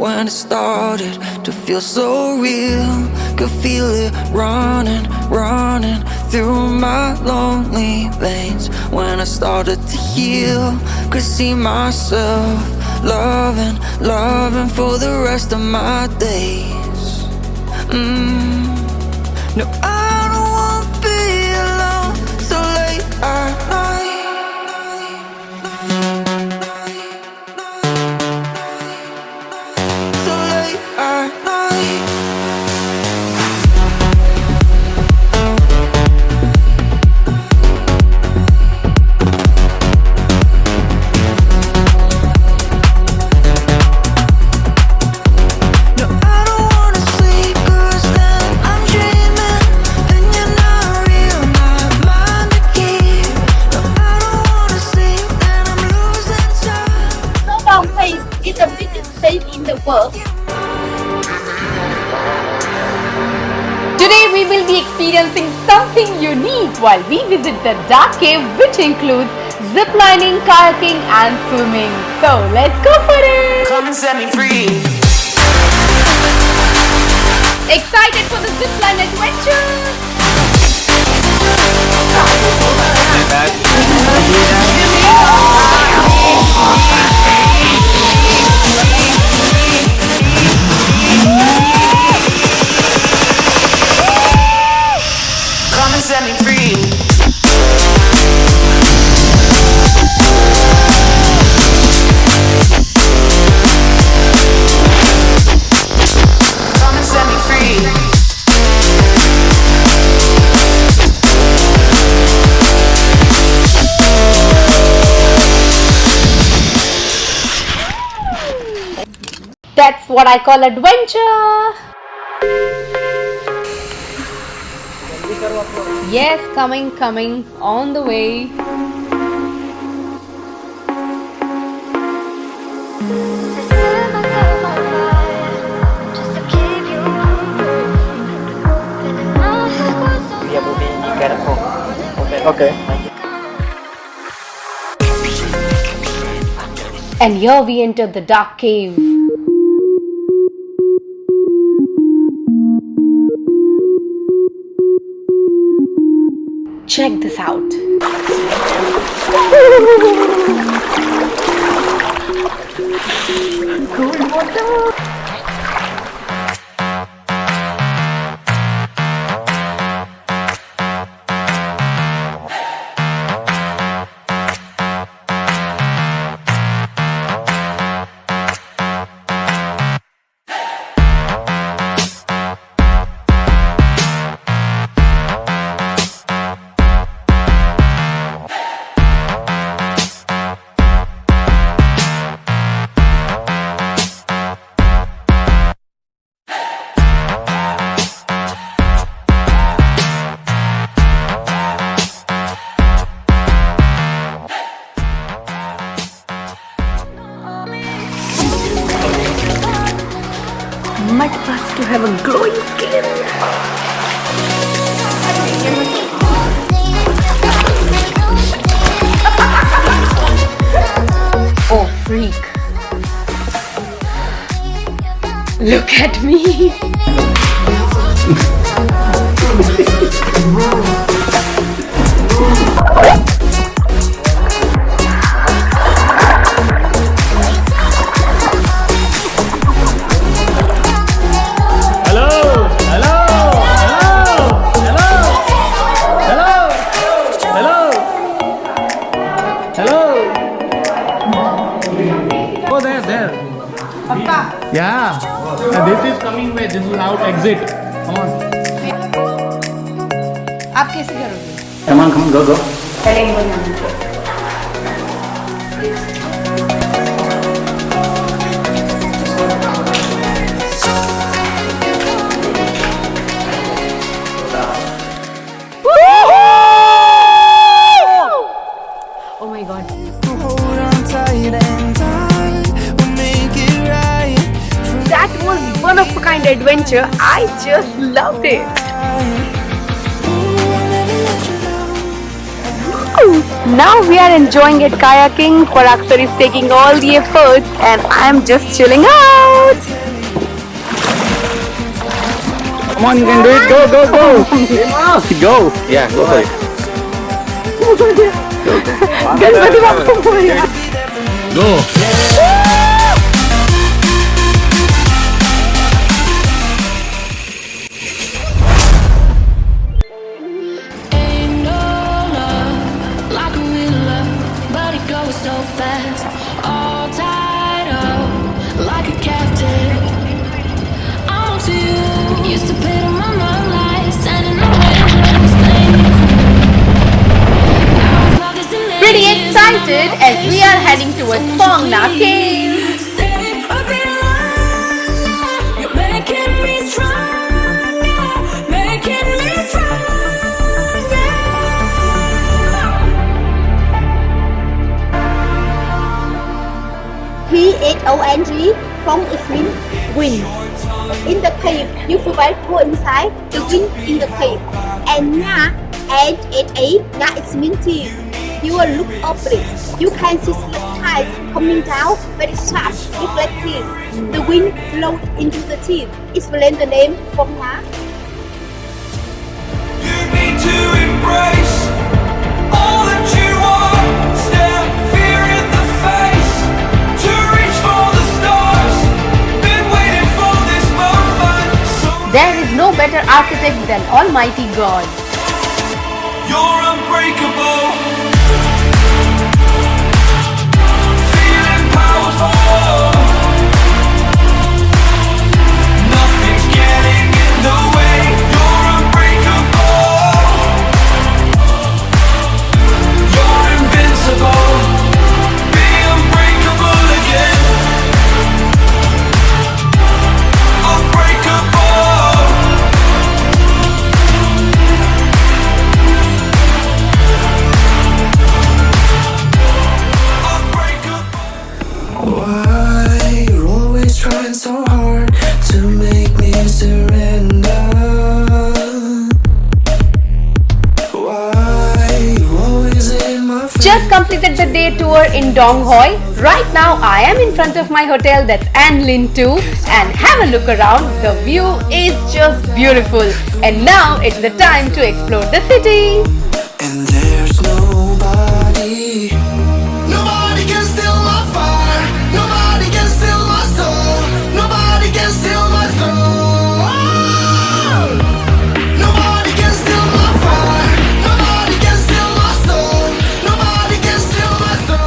when it started to feel so real. Could feel it running, running through my lonely veins. When I started to heal, could see myself loving, loving for the rest of my days. No, I don't want to be alone so late at night. So late at night. No, I don't wanna sleep 'cause then I'm dreaming and you're not real, not mine to keep. No, I don't wanna sleep and I'm losing time. So Dong Hoi is the biggest place in the world. Today we will be experiencing something unique while we visit the Nha-Ke, which includes ziplining, kayaking and swimming. So let's go for it! Come and set me free. Excited for the zipline adventure? Come and set me free. Come and set me free. That's what I call adventure. Yes, coming, on the way. We are moving, be careful. Okay. And here we enter the dark cave. Check this out. Cold water. Mud baths to have a glowing skin. Oh freak. Look at me. Oh, there. Yeah. And this is coming way. This is out exit. Come on. आप कैसे करोगे? Come on, go. Oh my god. Hold on tight and I will make it right. That was one of a kind adventure. I just loved it. Ooh, I'll never let you down. Now we are enjoying it kayaking. Paraksar is taking all the efforts and I am just chilling out. Come on, you can do it. Go, go, go. Go. Yeah, go for it. Ganpati Bappa Moria. Go. Ain't no love like a real love, but it goes so fast. All tied up like a captive. On to you. Used to pay on my mind like standing on windows, playing it cool. Now it's all this in Pretty excited as we are heading towards Phong Nha Cave. You're making me stronger, making me stronger. Thong, Phong is mean wind. In the cave, you will go inside the wind in the cave. And Nha, Nha is mean teeth. You will look oblique. You can see stalactites coming down very sharp, look like teeth. The wind flows into the teeth. Explain the name Phong Nha. You need to embrace all that you are. Stare fear in the face to reach for the stars. Been waiting for this moment. So There is no better architect than Almighty God. you're unbreakable. Feeling powerful. Nothing's getting in the way. You're unbreakable. You're invincible. Be unbreakable again. Unbreakable. Why you're always trying so hard to make me surrender? Why you always in my face? Just completed the day tour in Dong Hoi. Right now I am in front of my hotel, that's An Lin 2, and have a look around. The view is just beautiful. And now it's the time to explore the city. And there's nobody. Nobody can steal my fire. Nobody can steal my soul. Nobody can steal my soul. Nobody can steal my fire. Nobody can steal my soul. Nobody can steal my soul.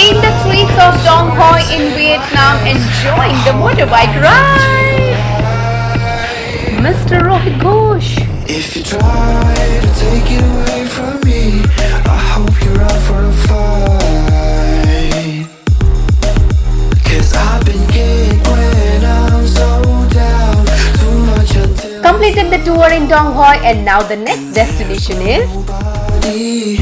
In the streets of Dong Hoi in Vietnam, enjoying the motorbike ride. Mr. Rohit Ghosh. If you try to take it away from me, I hope you're up for a fight. 'Cause I've been kicked when I'm so down. Too much until Completed the tour in Dong Hoi and now the next destination is nobody.